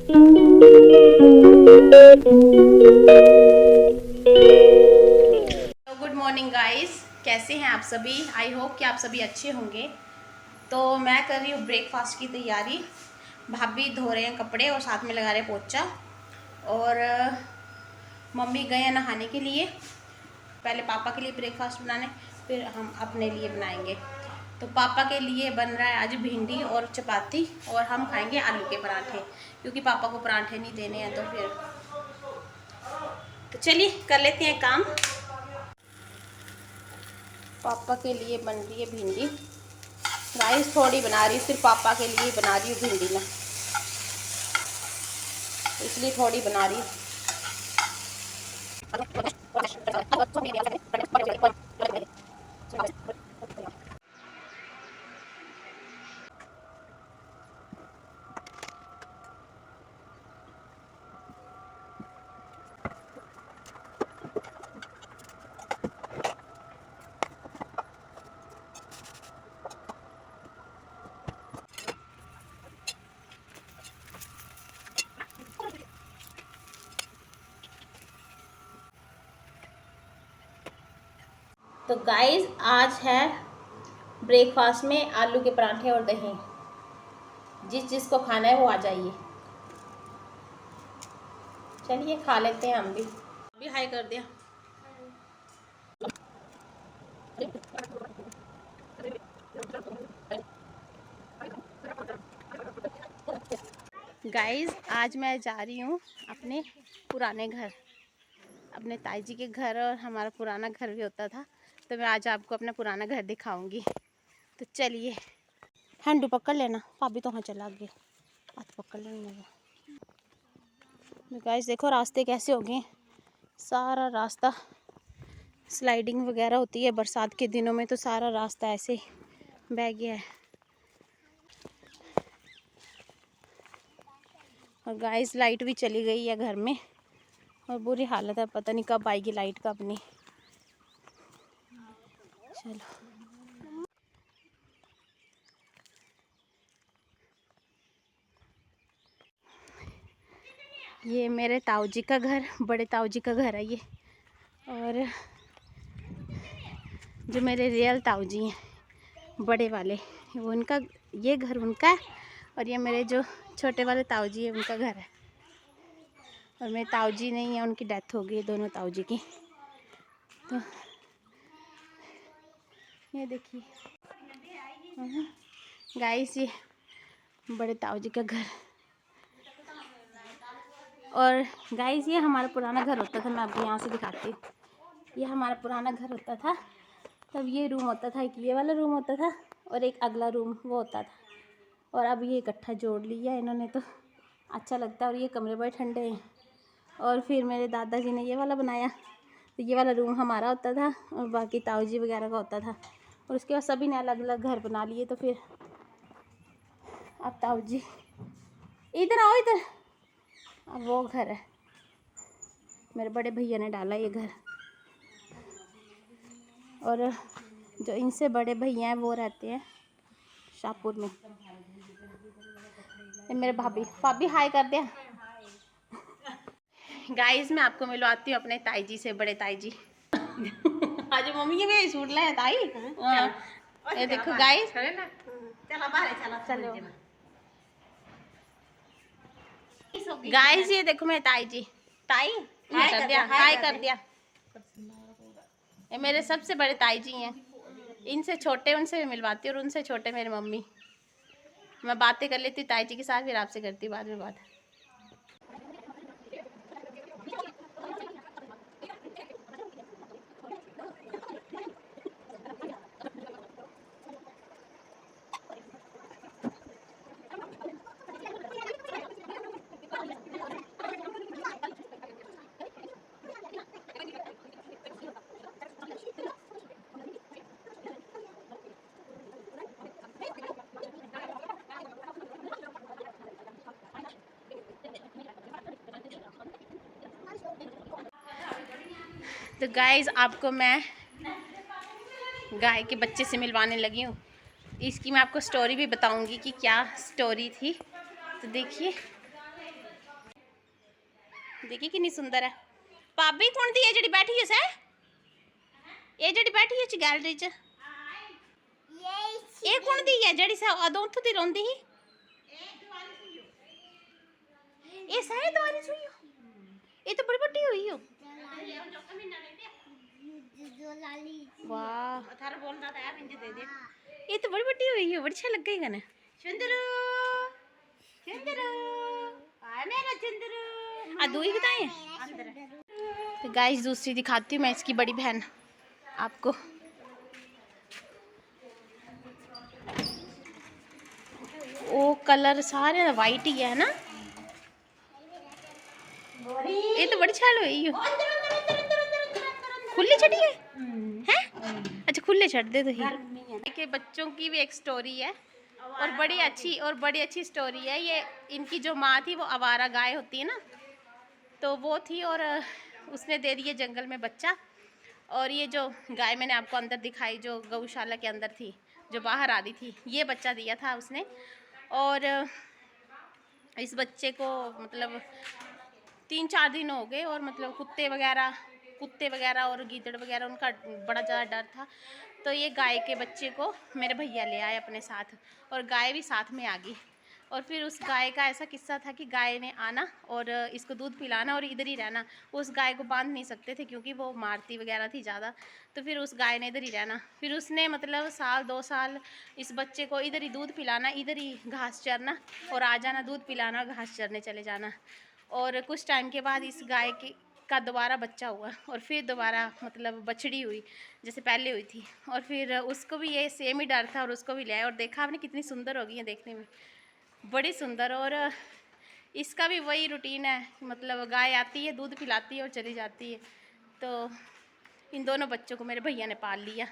तो good morning guys, कैसे हैं आप सभी। आई होप कि आप सभी अच्छे होंगे। तो मैं कर रही हूँ ब्रेकफास्ट की तैयारी। भाभी धो रहे हैं कपड़े और साथ में लगा रहे हैं पोछा। और मम्मी गए हैं नहाने के लिए। पहले पापा के लिए ब्रेकफास्ट बनाने, फिर हम अपने लिए बनाएंगे। तो पापा के लिए बन रहा है आज भिंडी और चपाती, और हम खाएंगे आलू के पराठे, क्योंकि पापा को पराठे नहीं देने हैं। तो चलिए कर लेते हैं काम। पापा के लिए बन रही है भिंडी। राइस थोड़ी बना रही हूँ, सिर्फ पापा के लिए बना रही हूँ भिंडी ना, इसलिए थोड़ी बना रही हूँ। तो गाइस, आज है ब्रेकफास्ट में आलू के पराठे और दही। जिस जिसको खाना है वो आ जाइए। चलिए खा लेते हैं हम भी। अभी हाई कर दिया। गाइस, आज मैं जा रही हूँ अपने पुराने घर, अपने ताई जी के घर। और हमारा पुराना घर भी होता था, तो मैं आज आपको अपना पुराना घर दिखाऊंगी। तो चलिए, हैंडू पकड़ लेना। भाभी तो हाँ चला गया, हाथ पकड़ लेना। गाइस देखो रास्ते कैसे हो गए। सारा रास्ता स्लाइडिंग वगैरह होती है बरसात के दिनों में, तो सारा रास्ता ऐसे बह गया है। और गाइस लाइट भी चली गई है घर में, और बुरी हालत है, पता नहीं कब आएगी लाइट, कब नहीं। चलो, ये मेरे ताऊ जी का घर, बड़े ताऊ जी का घर है ये। और जो मेरे रियल ताऊ जी हैं बड़े वाले, वो उनका, ये घर उनका है। और ये मेरे जो छोटे वाले ताऊ जी हैं उनका घर है। और मेरे ताऊ जी नहीं है, उनकी डेथ हो गई है, दोनों ताऊ जी की। तो ये देखिए गाइस, ये बड़े ताऊ जी का घर। और गाइस ये हमारा पुराना घर होता था। मैं आपको यहाँ से दिखाती हूँ। ये हमारा पुराना घर होता था। तब ये रूम होता था, एक ये वाला रूम होता था, और एक अगला रूम वो होता था। और अब ये इकट्ठा जोड़ लिया इन्होंने, तो अच्छा लगता है। और ये कमरे बड़े ठंडे हैं। और फिर मेरे दादाजी ने ये वाला बनाया, तो ये वाला रूम हमारा होता था, और बाकी ताऊ जी वगैरह का होता था। और उसके बाद सभी ने अलग अलग घर बना लिए। तो फिर अब ताऊ जी, इधर आओ इधर। अब वो घर है, मेरे बड़े भैया ने डाला ये घर। और जो इनसे बड़े भैया हैं वो रहते हैं शाहपुर में। ये मेरे भाभी, भाभी हाय कर दिया। गाइस, मैं आपको मिलवाती हूँ अपने ताई जी से, बड़े ताई जी। आज मम्मी के भी सूट लाया ताई। ये देखो गाइस, चलो गाइस, ये देखो मेरे ताई जी। ताई हाय कर दिया, हाय कर दिया। ये मेरे सबसे बड़े ताई जी हैं। इनसे छोटे उनसे भी मिलवाती हूँ, और उनसे छोटे मेरी मम्मी। मैं बातें कर लेती हूँ ताई जी के साथ, फिर आपसे करती हूँ बाद में बात। तो गाइस, आपको मैं गाय के बच्चे से मिलवाने लगी हूँ। इसकी मैं आपको स्टोरी भी बताऊंगी कि क्या स्टोरी थी। तो देखिए, देखिए कितनी सुंदर है। भाभी कौन दी है जी बैठी है सै ये जी बैठी है गैलरी च ये कौन दी है जी अदों उथों दी रोंदी ही ये सही दवारी सुई ये तो बड़ी बड़ी हुई हो वाह ये तो बड़ी बड़ी हुई है बड़ी अच्छा लग गई गने चंद्रू चंद्रू आ मेरा चंद्रू आ दो ही बताए तो गाइस दूसरी दिखाती हूँ मैं इसकी बड़ी बहन आपको। वो कलर सारे वाइट ही है ना ये तो बड़ी छाल हुई हो खुले छड़ी है हैं अच्छा खुले छड़ दे तो ही के बच्चों की भी एक स्टोरी है और बड़ी अच्छी स्टोरी है ये। इनकी जो माँ थी वो आवारा गाय होती है ना तो वो थी और उसने दे दिए जंगल में बच्चा और ये जो गाय मैंने आपको अंदर दिखाई जो गौशाला के अंदर थी जो बाहर आ रही थी ये बच्चा दिया था उसने। और इस बच्चे को मतलब 3-4 दिन हो गए और मतलब कुत्ते वगैरह और गीदड़ वगैरह उनका बड़ा ज़्यादा डर था। तो ये गाय के बच्चे को मेरे भैया ले आए अपने साथ और गाय भी साथ में आ गई। और फिर उस गाय का ऐसा किस्सा था कि गाय ने आना और इसको दूध पिलाना और इधर ही रहना। उस गाय को बांध नहीं सकते थे क्योंकि वो मारती वगैरह थी ज़्यादा। तो फिर उस गाय ने इधर ही रहना। फिर उसने मतलब 1-2 साल इस बच्चे को इधर ही दूध पिलाना इधर ही घास चरना और आ जाना दूध पिलाना और घास चरने चले जाना। और कुछ टाइम के बाद इस गाय का दोबारा बच्चा हुआ और फिर दोबारा मतलब बछड़ी हुई जैसे पहले हुई थी। और फिर उसको भी ये सेम ही डर था और उसको भी ले आया और देखा आपने कितनी सुंदर हो गई है देखने में बड़ी सुंदर। और इसका भी वही रूटीन है मतलब गाय आती है दूध पिलाती है और चली जाती है। तो इन दोनों बच्चों को मेरे भैया ने पाल लिया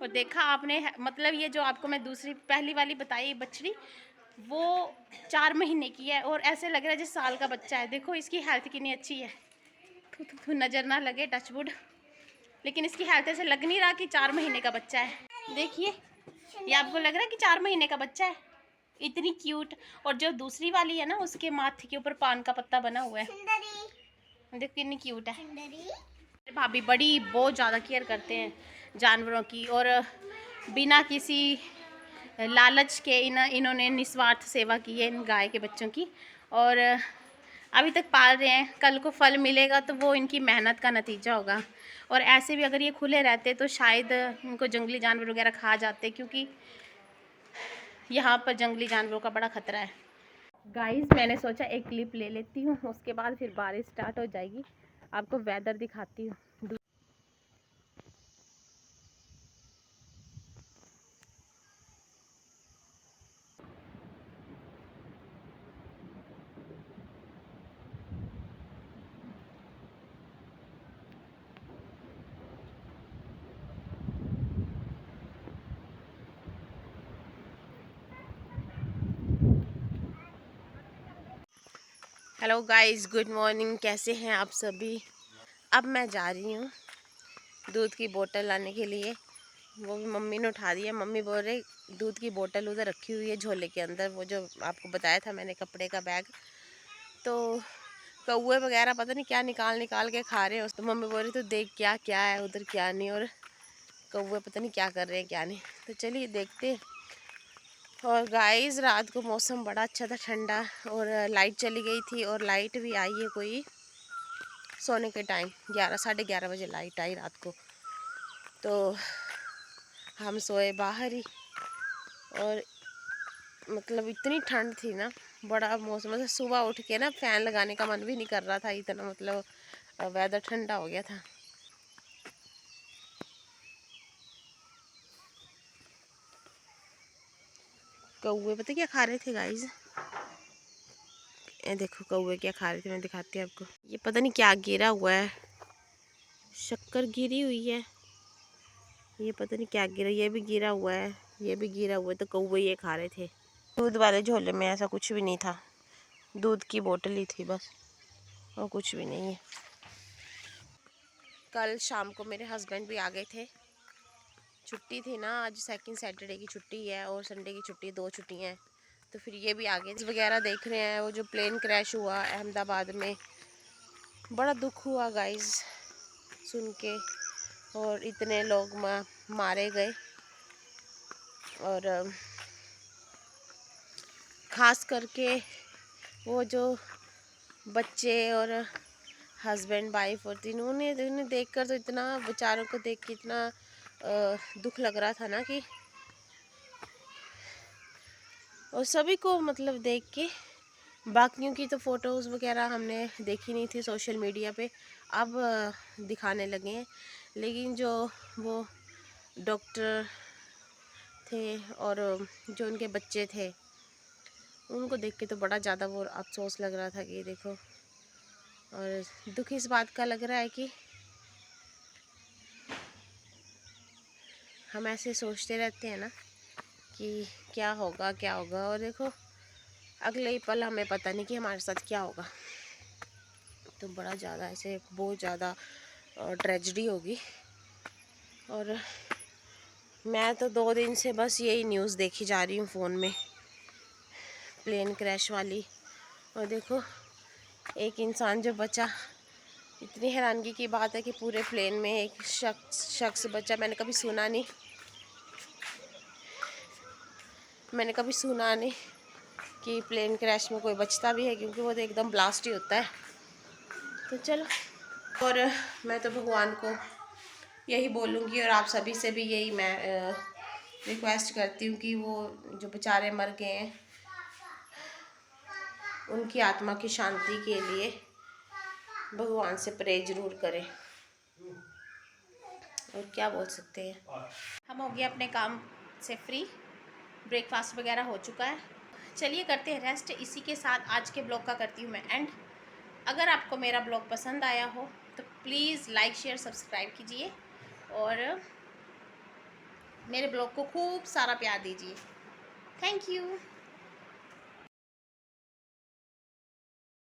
और देखा आपने मतलब ये जो आपको मैं दूसरी पहली वाली बताई बछड़ी वो 4 महीने की है और ऐसे लग रहा है जैसे साल का बच्चा है। देखो इसकी हेल्थ कितनी अच्छी है नज़र ना लगे टचवुड लेकिन इसकी हेल्थ ऐसे लग नहीं रहा कि 4 महीने का बच्चा है। देखिए ये आपको लग रहा है कि 4 महीने का बच्चा है इतनी क्यूट। और जो दूसरी वाली है ना उसके माथे के ऊपर पान का पत्ता बना हुआ है देखो कितनी क्यूट है। भाभी बड़ी बहुत ज़्यादा केयर करते हैं जानवरों की और बिना किसी लालच के इन्होंने निस्वार्थ सेवा की है इन गाय के बच्चों की और अभी तक पाल रहे हैं। कल को फल मिलेगा तो वो इनकी मेहनत का नतीजा होगा। और ऐसे भी अगर ये खुले रहते तो शायद इनको जंगली जानवर वगैरह खा जाते क्योंकि यहाँ पर जंगली जानवरों का बड़ा खतरा है। गाइस मैंने सोचा एक क्लिप ले लेती हूँ उसके बाद फिर बारिश स्टार्ट हो जाएगी आपको वेदर दिखाती हूँ। हेलो गाइस गुड मॉर्निंग कैसे हैं आप सभी। अब मैं जा रही हूँ दूध की बोतल लाने के लिए वो भी मम्मी ने उठा दिया। मम्मी बोल रहे दूध की बोतल उधर रखी हुई है झोले के अंदर वो जो आपको बताया था मैंने कपड़े का बैग। तो कौवे वगैरह पता नहीं क्या निकाल निकाल के खा रहे हैं। तो मम्मी बोल रही तो देख क्या क्या है उधर क्या नहीं और कौवे पता नहीं क्या कर रहे हैं क्या नहीं। तो चलिए देखते। और गाइस रात को मौसम बड़ा अच्छा था ठंडा और लाइट चली गई थी और लाइट भी आई है कोई सोने के टाइम 11-11:30 बजे लाइट आई रात को। तो हम सोए बाहर ही और मतलब इतनी ठंड थी ना बड़ा मौसम मतलब सुबह उठ के ना फ़ैन लगाने का मन भी नहीं कर रहा था इतना मतलब वेदर ठंडा हो गया था। कौवे पता क्या खा रहे थे गाइस ये देखो कौवे क्या खा रहे थे मैं दिखाती हूँ आपको। ये पता नहीं क्या गिरा हुआ है शक्कर गिरी हुई है ये पता नहीं क्या गिरा ये भी गिरा हुआ है ये भी गिरा हुआ है। तो कौवे ये खा रहे थे। दूध वाले झोले में ऐसा कुछ भी नहीं था दूध की बोतल ही थी बस और कुछ भी नहीं है। कल शाम को मेरे हस्बैंड भी आ गए थे छुट्टी थी ना आज सेकंड सैटरडे की छुट्टी है और संडे की छुट्टी 2 छुट्टियाँ हैं। तो फिर ये भी आ गए वगैरह देख रहे हैं वो जो प्लेन क्रैश हुआ अहमदाबाद में बड़ा दुख हुआ गाइस सुन के, और इतने लोग मारे गए। और ख़ास करके वो जो बच्चे और हस्बैंड वाइफ और उन्हें देखकर तो इतना, बेचारों को देख के इतना दुख लग रहा था ना कि, और सभी को मतलब देख के। बाकियों की तो फ़ोटोज़ वगैरह हमने देखी नहीं थी सोशल मीडिया पे, अब दिखाने लगे हैं। लेकिन जो वो डॉक्टर थे और जो उनके बच्चे थे, उनको देख के तो बड़ा ज़्यादा वो अफसोस लग रहा था कि देखो। और दुख इस बात का लग रहा है कि हम ऐसे सोचते रहते हैं ना कि क्या होगा क्या होगा, और देखो अगले ही पल हमें पता नहीं कि हमारे साथ क्या होगा। तो बड़ा ज़्यादा ऐसे बहुत ज़्यादा ट्रेजेडी होगी। और मैं तो 2 दिन से बस यही न्यूज़ देखी जा रही हूँ फ़ोन में, प्लेन क्रैश वाली। और देखो एक इंसान जो बचा, इतनी हैरानगी की बात है कि पूरे प्लेन में एक शख्स बचा। मैंने कभी सुना नहीं कि प्लेन क्रैश में कोई बचता भी है, क्योंकि वो तो एकदम ब्लास्ट ही होता है। तो चलो, और मैं तो भगवान को यही बोलूँगी, और आप सभी से भी यही मैं रिक्वेस्ट करती हूँ कि वो जो बेचारे मर गए हैं, उनकी आत्मा की शांति के लिए भगवान से प्रे जरूर करें। और क्या बोल सकते हैं। हम हो गए अपने काम से फ्री, ब्रेकफास्ट वगैरह हो चुका है। चलिए करते हैं रेस्ट। इसी के साथ आज के ब्लॉग का करती हूँ मैं एंड। अगर आपको मेरा ब्लॉग पसंद आया हो तो प्लीज़ लाइक शेयर सब्सक्राइब कीजिए, और मेरे ब्लॉग को खूब सारा प्यार दीजिए। Thank you.